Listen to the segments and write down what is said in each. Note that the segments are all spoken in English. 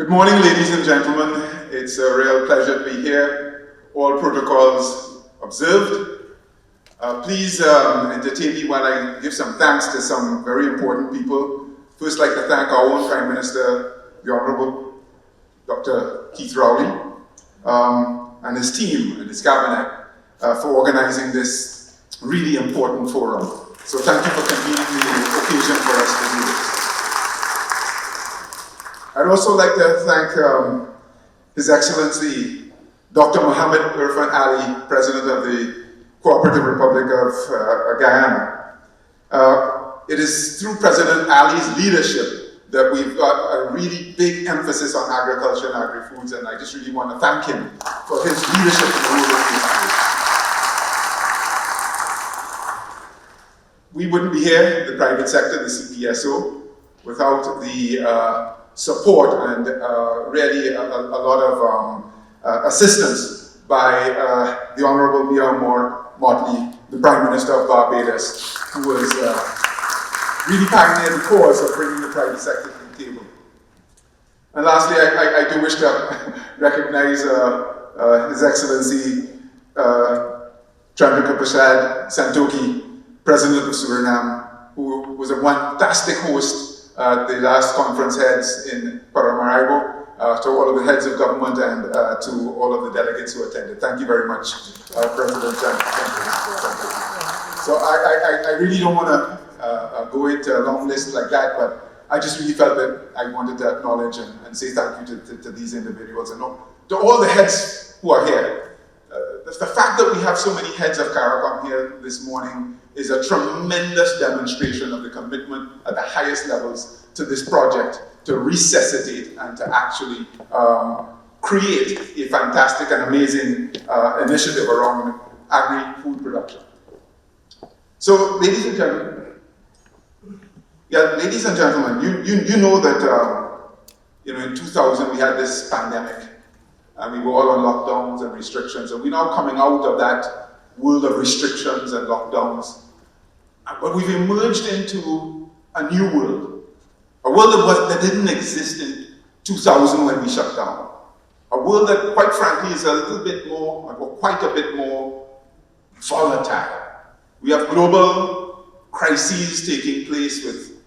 Good morning, ladies and gentlemen. It's a real pleasure to be here. All protocols observed. Please entertain me while I give some thanks to some very important people. First, I'd like to thank our own Prime Minister, the Honorable Dr. Keith Rowley, and his team and his cabinet for organizing this really important forum. So thank you for convening the occasion for us to do this. I'd also like to thank His Excellency Dr. Mohammed Irfan Ali, President of the Cooperative Republic of Guyana. It is through President Ali's leadership that we've got a really big emphasis on agriculture and agri-foods, and I just really want to thank him for his leadership in the rural industry. We wouldn't be here, the private sector, the CPSO, without the support and really a lot of assistance by the Honorable Mia Motley, the Prime Minister of Barbados, who was really pioneered the cause of bringing the private sector to the table. And lastly, I do wish to recognize His Excellency Chandrika Prasad Santokhi, President of Suriname, who was a fantastic host at the last conference heads in Paramaribo, to all of the heads of government and to all of the delegates who attended. Thank you very much, President So I really don't want to go into a long list like that, but I just really felt that I wanted to acknowledge and say thank you to these individuals and to all the heads who are here. The fact that we have so many heads of CARICOM here this morning is a tremendous demonstration of the commitment at the highest levels to this project to resuscitate and to actually create a fantastic and amazing initiative around agri-food production. So, ladies and gentlemen, you know that in 2000 we had this pandemic. And we were all on lockdowns and restrictions, and we're now coming out of that world of restrictions and lockdowns. But we've emerged into a new world, a world that didn't exist in 2000 when we shut down. A world that, quite frankly, is a little bit more, or quite a bit more volatile. We have global crises taking place with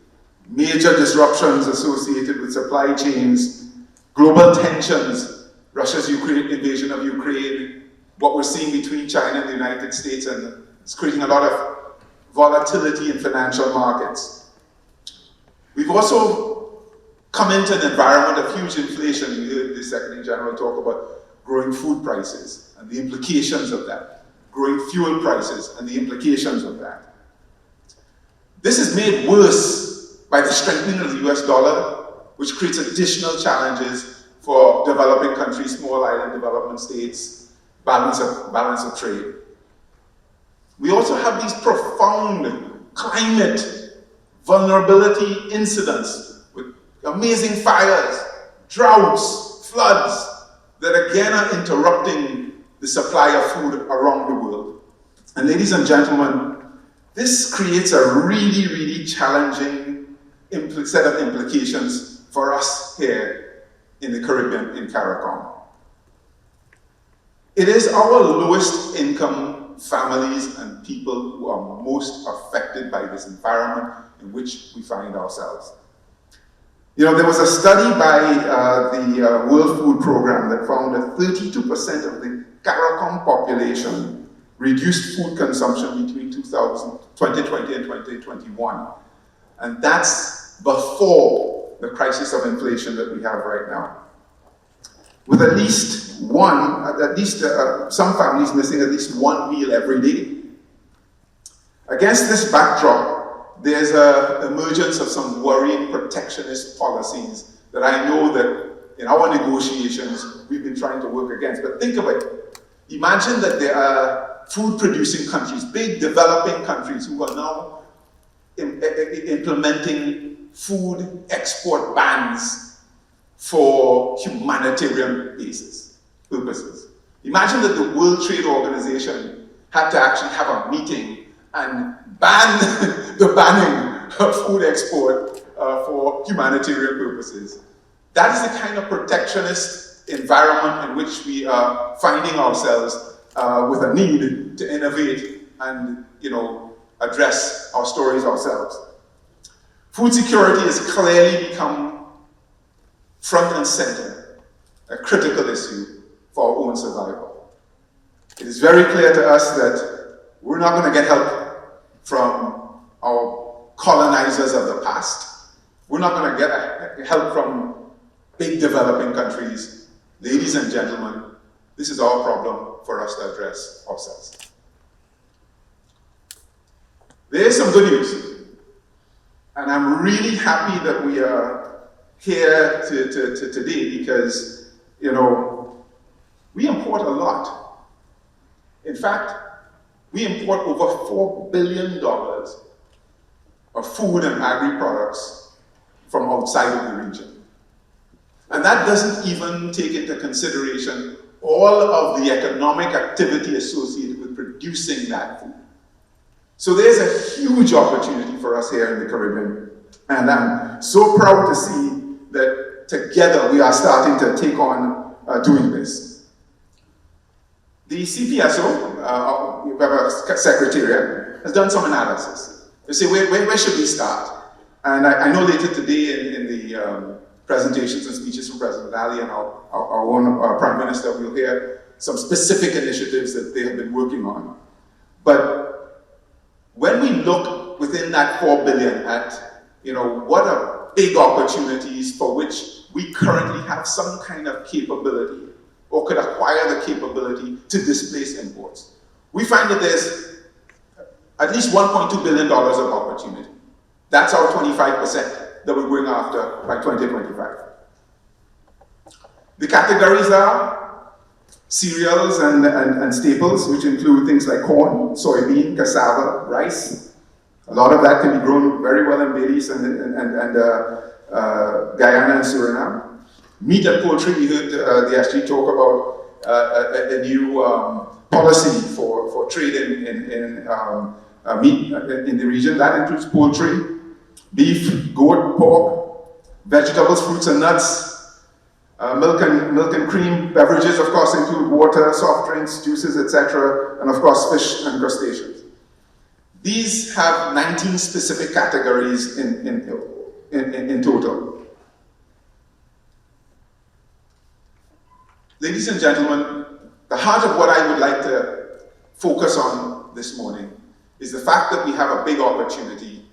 major disruptions associated with supply chains, global tensions, Russia's invasion of Ukraine, what we're seeing between China and the United States, and it's creating a lot of volatility in financial markets. We've also come into an environment of huge inflation. You heard the Secretary General talk about growing food prices and the implications of that, growing fuel prices and the implications of that. This is made worse by the strengthening of the US dollar, which creates additional challenges for developing countries, small island development states, balance of trade. We also have these profound climate vulnerability incidents with amazing fires, droughts, floods, that again are interrupting the supply of food around the world. And ladies and gentlemen, this creates a really, really challenging set of implications for us here in the Caribbean, in CARICOM. It is our lowest income families and people who are most affected by this environment in which we find ourselves. There was a study by the World Food Program that found that 32% of the CARICOM population reduced food consumption between 2020 and 2021. And that's before the crisis of inflation that we have right now. With some families missing at least one meal every day. Against this backdrop, there's an emergence of some worrying protectionist policies that I know that in our negotiations we've been trying to work against. But think of it. Imagine that there are food-producing countries, big developing countries, who are now implementing food export bans for humanitarian purposes. Imagine that the World Trade Organization had to actually have a meeting and ban the banning of food export for humanitarian purposes. That is the kind of protectionist environment in which we are finding ourselves with a need to innovate and, address our stories ourselves. Food security has clearly become front and center, a critical issue for our own survival. It is very clear to us that we're not going to get help from our colonizers of the past. We're not going to get help from big developing countries. Ladies and gentlemen, this is our problem for us to address ourselves. There is some good news, and I'm really happy that we are here today because, we import a lot. In fact, we import over $4 billion of food and agri products from outside of the region. And that doesn't even take into consideration all of the economic activity associated with producing that food. So there's a huge opportunity for us here in the Caribbean. And I'm so proud to see that together we are starting to take on doing this. The CPSO, we have a secretariat, has done some analysis. They say, where should we start? And I know later today in the presentations and speeches from President Ali and our own Prime Minister, we'll hear some specific initiatives that they have been working on. But when we look within that $4 billion at, what are big opportunities for which we currently have some kind of capability or could acquire the capability to displace imports, we find that there's at least $1.2 billion of opportunity. That's our 25% that we're going after by 2025. The categories are cereals and staples, which include things like corn, soybean, cassava, rice. A lot of that can be grown very well in Belize and Guyana and Suriname. Meat and poultry, we heard the SG talk about a new policy for trade in meat in the region. That includes poultry, beef, goat, pork, vegetables, fruits and nuts, milk and cream. Beverages, of course, include water, soft drinks, juices, etc., and of course fish and crustaceans. These have 19 specific categories in total. Ladies and gentlemen, the heart of what I would like to focus on this morning is the fact that we have a big opportunity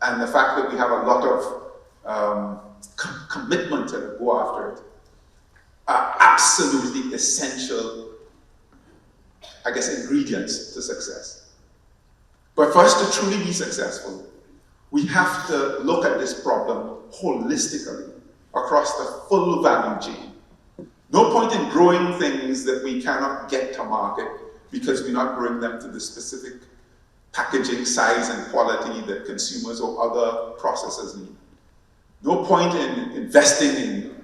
and the fact that we have a lot of commitment to go after it are absolutely essential, ingredients to success. But for us to truly be successful, we have to look at this problem holistically across the full value chain. No point in growing things that we cannot get to market because we're not growing them to the specific packaging size and quality that consumers or other processors need. No point in investing in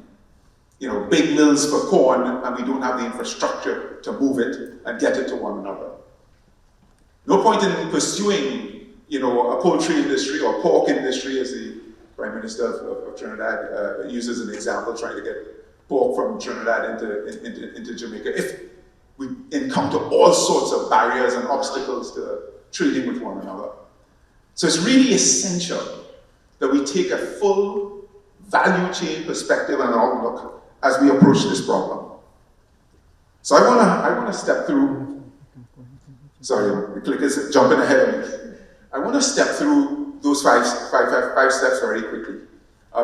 big mills for corn and we don't have the infrastructure to move it and get it to one another. No point in pursuing a poultry industry or pork industry, as the Prime Minister of Trinidad uses an example, trying to get pork from Trinidad into Jamaica, if we encounter all sorts of barriers and obstacles to trading with one another. So it's really essential that we take a full value chain perspective and outlook as we approach this problem. So I want to step through. Sorry, the clicker is jumping ahead of me. I want to step through those five steps very quickly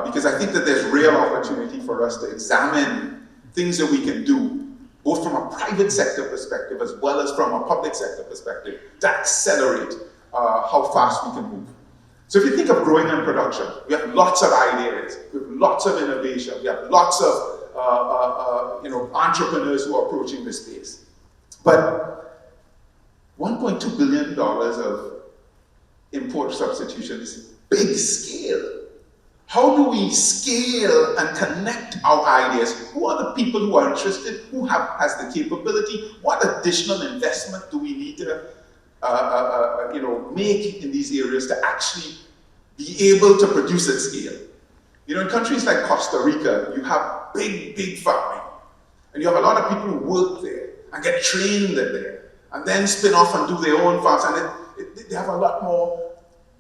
because I think that there's real opportunity for us to examine things that we can do, both from a private sector perspective as well as from a public sector perspective, to accelerate how fast we can move. So if you think of growing and production, we have lots of ideas, we have lots of innovation, we have lots of entrepreneurs who are approaching this space. But $1.2 billion of import substitution is big scale. How do we scale and connect our ideas? Who are the people who are interested? Who has the capability? What additional investment do we need to make in these areas to actually be able to produce at scale? You know, in countries like Costa Rica, you have big farming. And you have a lot of people who work there and get trained there and then spin off and do their own farms. And they have a lot more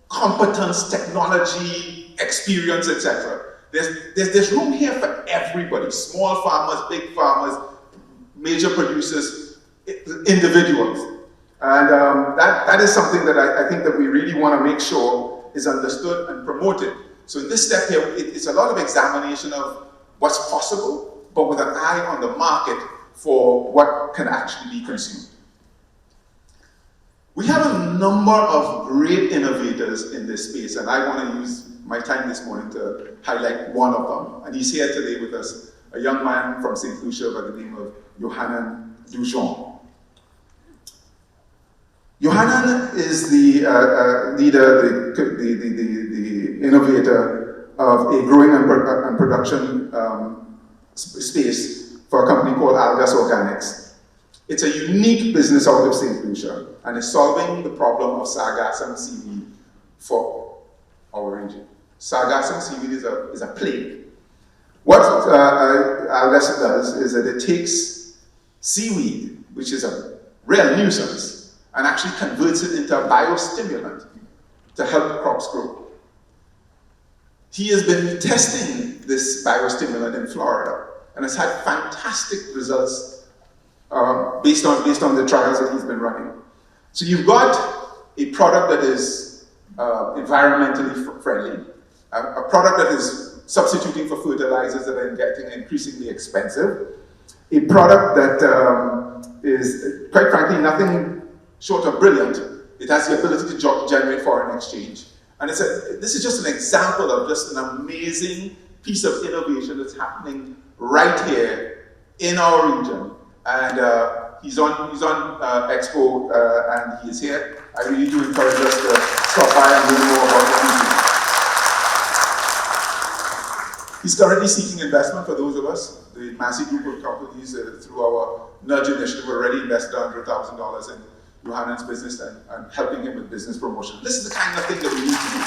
competence, technology, experience, etc. There's room here for everybody. Small farmers, big farmers, major producers, individuals. And that is something that I think that we really want to make sure is understood and promoted. So in this step here, it's a lot of examination of what's possible, but with an eye on the market for what can actually be consumed. We have a number of great innovators in this space, and I want to use my time this morning to highlight one of them. And he's here today with us, a young man from St. Lucia by the name of Johanan Dujon. Johanan is the leader, the innovator of a growing and production space for a company called Algas Organics. It's a unique business out of St. Lucia and is solving the problem of sargassum seaweed for our region. Sargassum seaweed is a plague. What Algas does is that it takes seaweed, which is a real nuisance, and actually converts it into a biostimulant to help crops grow. He has been testing this biostimulant in Florida and has had fantastic results based on the trials that he's been running. So you've got a product that is environmentally friendly, a product that is substituting for fertilizers that are getting increasingly expensive, a product that is, quite frankly, nothing short of brilliant. It has the ability to generate foreign exchange. And this is just an example of just an amazing piece of innovation that's happening right here in our region. And he's on Expo and he is here. I really do encourage us to stop by and learn more about what he's doing. He's currently seeking investment for those of us. The Massey Group of companies, through our Nudge initiative, already invested $100,000 in Johanan's business and helping him with business promotion. This is the kind of thing that we need to do.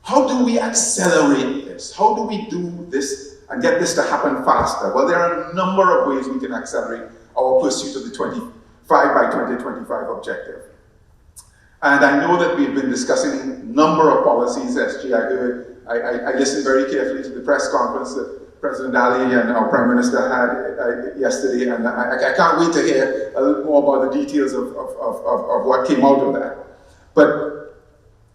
How do we accelerate this? How do we do this and get this to happen faster? Well, there are a number of ways we can accelerate our pursuit of the 25 by 2025 objective. And I know that we've been discussing a number of policies, SG. I listened very carefully to the press conference that President Ali and our Prime Minister had yesterday, and I can't wait to hear a little more about the details of what came out of that. But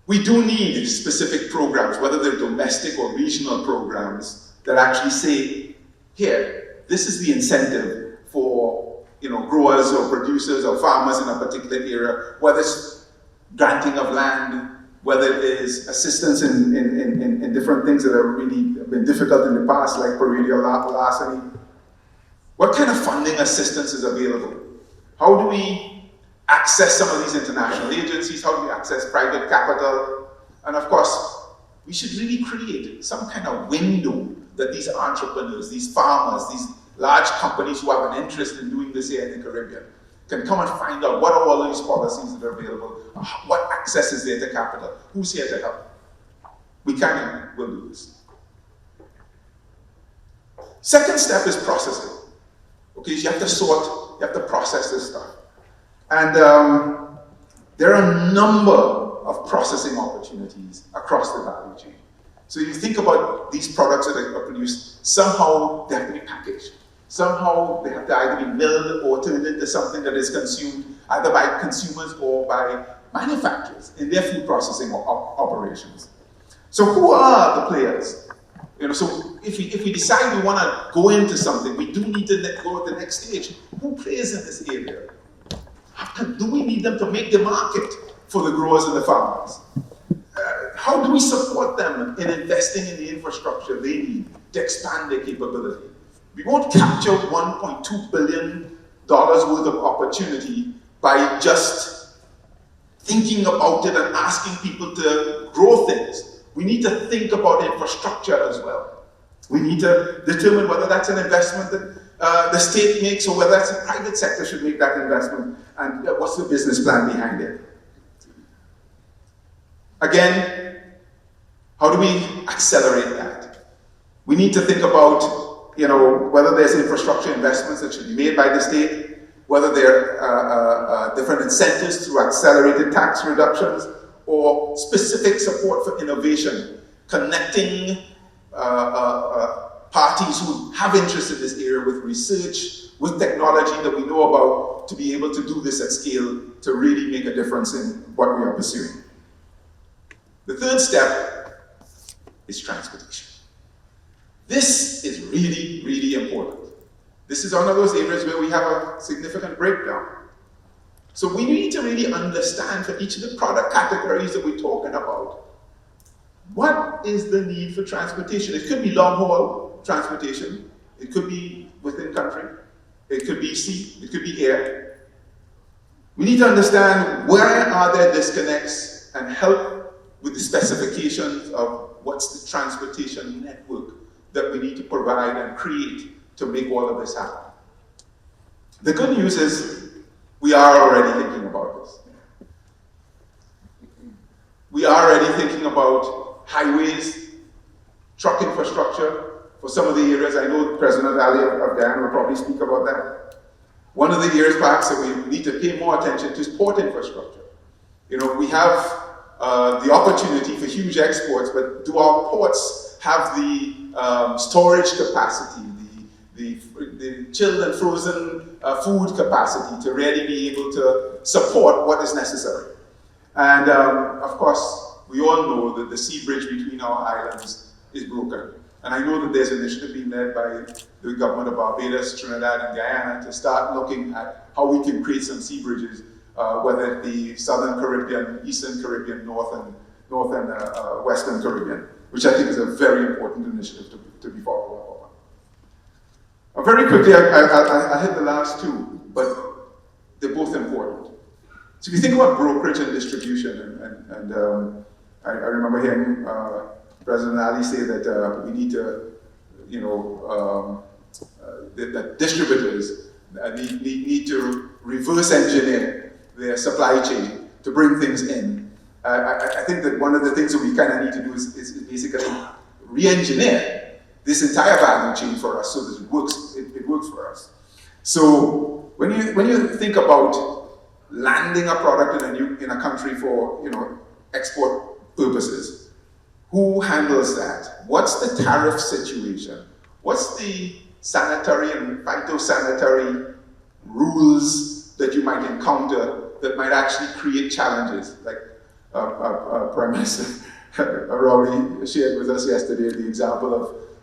we do need specific programs, whether they're domestic or regional programs, that actually say, here, this is the incentive for growers or producers or farmers in a particular area, whether it's granting of land, whether it is assistance in different things that have really been difficult in the past, like perennial larceny. What kind of funding assistance is available? How do we access some of these international agencies? How do we access private capital? And of course, we should really create some kind of window that these entrepreneurs, these farmers, these large companies who have an interest in doing this here in the Caribbean can come and find out what are all these policies that are available, what access is there to capital, who's here to help. We can and will do this. Second step is processing. Okay, so you have to sort, you have to process this stuff. And there are a number of processing opportunities across the value chain. So you think about these products that are produced, somehow they have to be packaged. Somehow they have to either be milled or turned into something that is consumed either by consumers or by manufacturers in their food processing operations. So who are the players? So if we decide we want to go into something, we do need to go to the next stage. Who plays in this area? Do we need them to make the market for the growers and the farmers? How do we support them in investing in the infrastructure they need to expand their capability? We won't capture $1.2 billion worth of opportunity by just thinking about it and asking people to grow things. We need to think about infrastructure as well. We need to determine whether that's an investment that the state makes or whether that's the private sector should make that investment, and what's the business plan behind it. Again, how do we accelerate that? We need to think about, whether there's infrastructure investments that should be made by the state, whether there are different incentives through accelerated tax reductions, or specific support for innovation, connecting parties who have interest in this area with research, with technology that we know about, to be able to do this at scale to really make a difference in what we are pursuing. The third step is transportation. This is really, really important. This is one of those areas where we have a significant breakdown. So we need to really understand for each of the product categories that we're talking about, what is the need for transportation? It could be long-haul transportation. It could be within country. It could be sea. It could be air. We need to understand where are there disconnects and help with the specifications of what's the transportation network that we need to provide and create to make all of this happen. The good news is we are already thinking about this. We are already thinking about highways, truck infrastructure for some of the areas. I know President Ali of Guyana will probably speak about that. One of the areas perhaps that we need to pay more attention to is port infrastructure. We have the opportunity for huge exports, but do our ports have the storage capacity, the chilled and frozen food capacity to really be able to support what is necessary? And of course, we all know that the sea bridge between our islands is broken. And I know that there's an initiative being led by the government of Barbados, Trinidad, and Guyana to start looking at how we can create some sea bridges, whether it be Southern Caribbean, Eastern Caribbean, North and Western Caribbean, which I think is a very important initiative to be followed up on. Very quickly, I hit the last two, but they're both important. So if you think about brokerage and distribution, and I remember hearing President Ali say that we need to, that distributors need to reverse engineer their supply chain to bring things in. I think that one of the things that we kind of need to do is basically re-engineer this entire value chain for us so that it works for us. So when you think about landing a product in a country for export purposes, who handles that? What's the tariff situation? What's the sanitary and phytosanitary rules that you might encounter that might actually create challenges? Like Prime Minister Rowley shared with us yesterday the example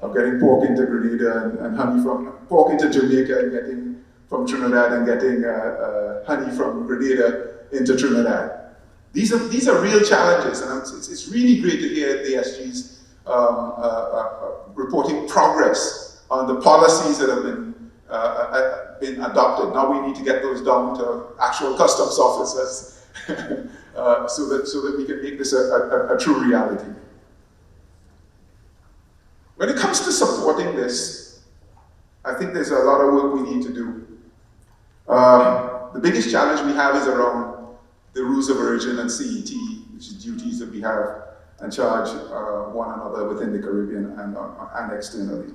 of getting pork into Grenada and honey from pork into Jamaica and getting from Trinidad and getting honey from Grenada into Trinidad. These are real challenges, and it's really great to hear the ASG's reporting progress on the policies that have been adopted. Now we need to get those down to actual customs officers so that we can make this a true reality. When it comes to supporting this, I think there's a lot of work we need to do. The biggest challenge we have is around the rules of origin and CET, which is duties that we have and charge one another within the Caribbean and externally.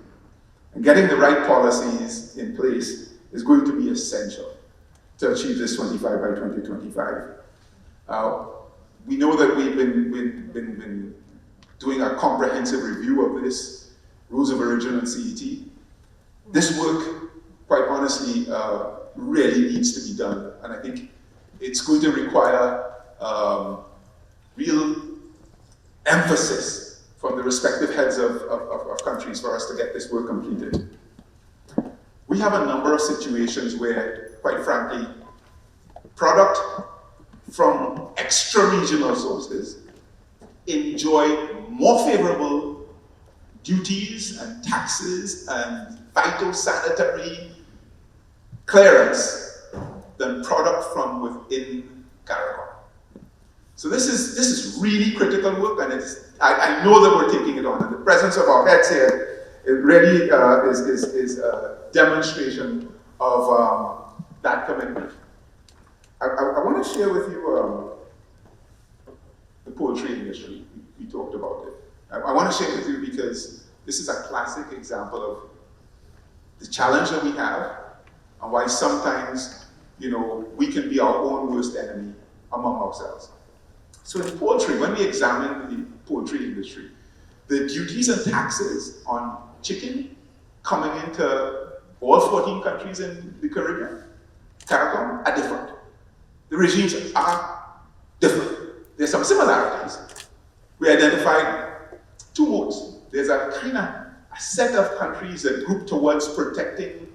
And getting the right policies in place is going to be essential to achieve this 25 by 2025. We know that we've been doing a comprehensive review of this, rules of origin and CET. This work, quite honestly, really needs to be done, and I think it's going to require real emphasis from the respective heads of countries for us to get this work completed. We have a number of situations where, quite frankly, product from extra-regional sources enjoy more favorable duties and taxes and phytosanitary clearance than product from within CARICOM. So this is really critical work, and I know that we're taking it on. And the presence of our heads here, it really is a demonstration of that commitment. I want to share with you the poultry industry. We talked about it. I want to share with you because this is a classic example of the challenge that we have and why sometimes, we can be our own worst enemy among ourselves. So in poultry, when we examine the poultry industry, the duties and taxes on chicken coming into all 14 countries in the Caribbean, CARICOM, are different. The regimes are different. There's some similarities. We identified two modes. There's a set of countries that group towards protecting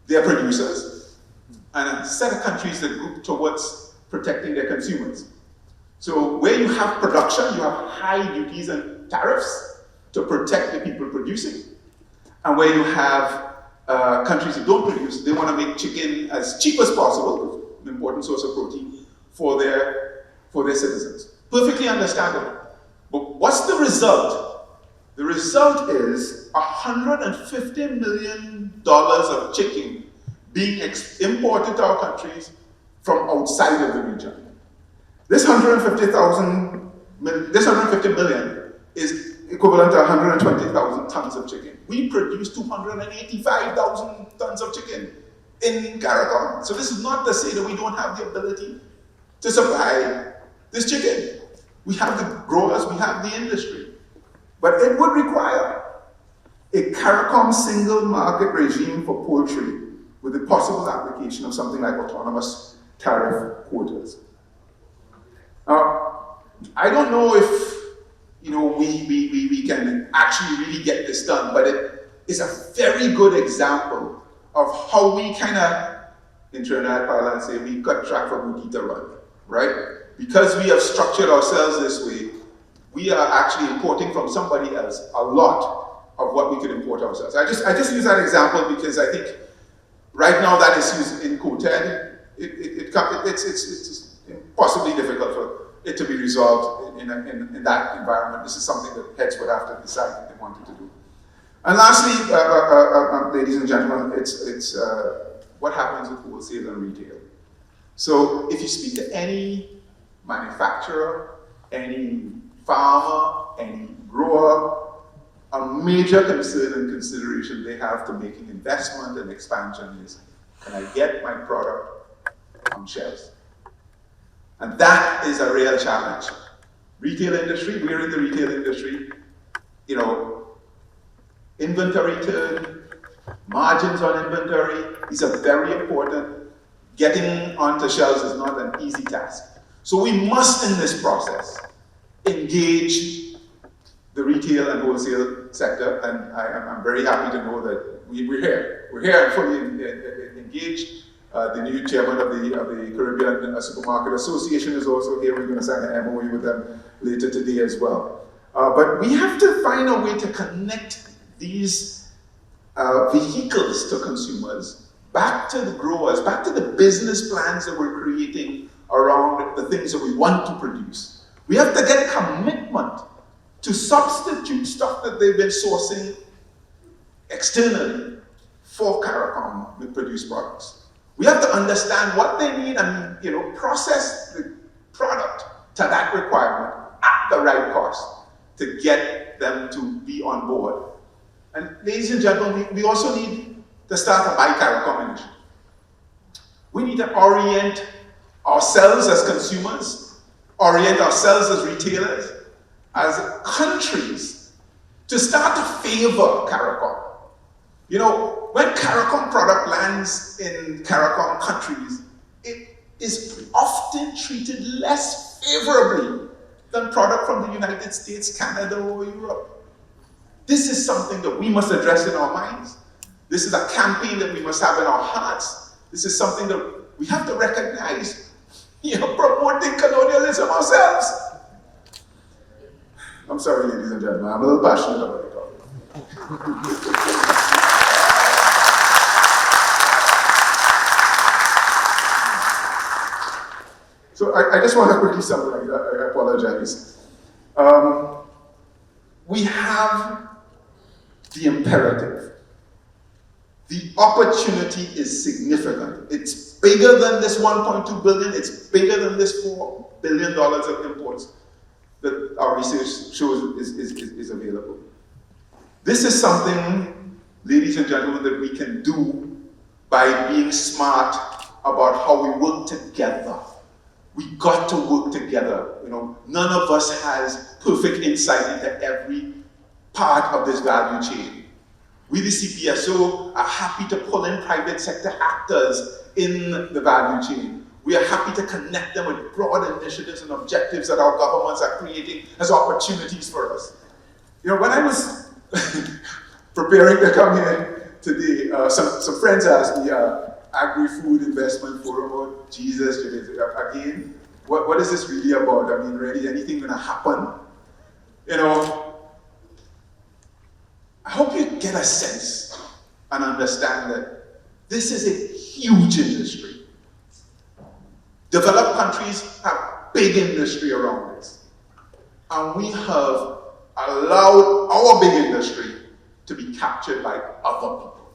their producers, and a set of countries that group towards protecting their consumers. So where you have production, you have high duties and tariffs to protect the people producing. And where you have countries that don't produce, they want to make chicken as cheap as possible, an important source of protein, for their citizens. Perfectly understandable. But what's the result? The result is $150 million of chicken being imported to our countries from outside of the region. This 150 million is equivalent to 120,000 tons of chicken. We produce 285,000 tons of chicken in CARICOM. So this is not to say that we don't have the ability to supply this chicken. We have the growers, we have the industry. But it would require a CARICOM single market regime for poultry with the possible application of something like autonomous tariff quotas. I don't know if we can actually really get this done, but it is a very good example of how we in Trinidad parlance say, we cut track for booty to run, right? Because we have structured ourselves this way, we are actually importing from somebody else a lot of what we could import ourselves. I just use that example because I think right now that is used in quoted. It's possibly difficult for it to be resolved in that environment. This is something that heads would have to decide what they wanted to do. And lastly, ladies and gentlemen, it's what happens with wholesale and retail. So if you speak to any manufacturer, any farmer, any grower, a major concern and consideration they have to making investment and expansion is, can I get my product on shelves? And that is a real challenge. Retail industry, we're in the retail industry, inventory turn, margins on inventory, these are very important. Getting onto shelves is not an easy task. So we must, in this process, engage the retail and wholesale sector, and I'm very happy to know that we're here. We're here and fully engaged. The new chairman of the Caribbean Supermarket Association is also here. We're going to sign an MOU with them later today as well. But we have to find a way to connect these vehicles to consumers, back to the growers, back to the business plans that we're creating around the things that we want to produce. We have to get commitment to substitute stuff that they've been sourcing externally for CARICOM with produced products. We have to understand what they need and process the product to that requirement at the right cost to get them to be on board. And ladies and gentlemen, we also need to start a Buy CARICOM initiative. We need to orient ourselves as consumers, orient ourselves as retailers, as countries, to start to favor CARICOM. When CARICOM product lands in CARICOM countries, it is often treated less favorably than product from the United States, Canada, or Europe. This is something that we must address in our minds. This is a campaign that we must have in our hearts. This is something that we have to recognize, promoting colonialism ourselves. I'm sorry, ladies and gentlemen, I'm a little passionate about the topic. So I just want to quickly summarize, I apologize. We have the imperative. The opportunity is significant. It's bigger than this 1.2 billion, it's bigger than this $4 billion of imports that our research shows is available. This is something, ladies and gentlemen, that we can do by being smart about how we work together. We got to work together. You know, none of us has perfect insight into every part of this value chain. We, the CPSO, are happy to pull in private sector actors in the value chain. We are happy to connect them with broad initiatives and objectives that our governments are creating as opportunities for us. You know, when I was preparing to come here today, some friends asked me, Agri Food Investment Forum, oh Jesus, again, what is this really about? I mean, really, anything gonna happen? You know, I hope you get a sense and understand that this is a huge industry. Developed countries have big industry around this. And we have allowed our big industry to be captured by other people.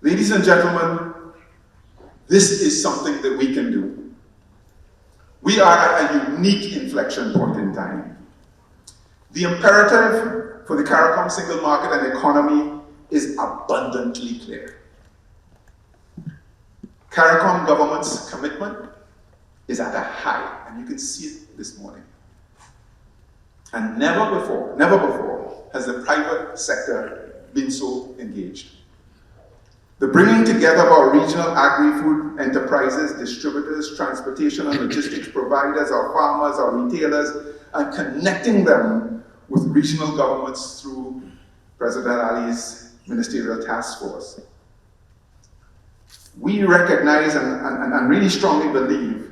Ladies and gentlemen, this is something that we can do. We are at a unique inflection point in time. The imperative for the CARICOM single market and economy is abundantly clear. CARICOM government's commitment is at a high, and you can see it this morning. And never before has the private sector been so engaged. The bringing together of our regional agri-food enterprises, distributors, transportation and logistics providers, our farmers, our retailers, and connecting them with regional governments through President Ali's ministerial task force. We recognize and really strongly believe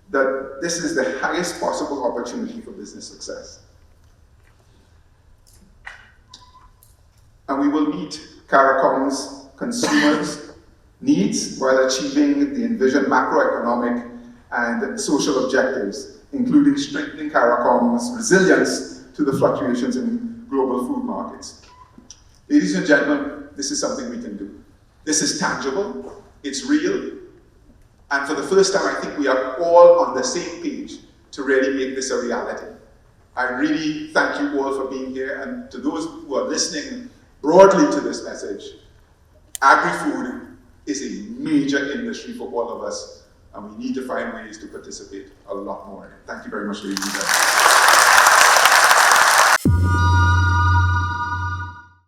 that this is the highest possible opportunity for business success. And we will meet CARICOM's consumers' needs while achieving the envisioned macroeconomic and social objectives, including strengthening CARICOM's resilience to the fluctuations in global food markets. Ladies and gentlemen, this is something we can do. This is tangible, it's real, and for the first time I think we are all on the same page to really make this a reality. I really thank you all for being here, and to those who are listening broadly to this message, agri-food is a major industry for all of us, and we need to find ways to participate a lot more in it. Thank you very much, ladies and gentlemen.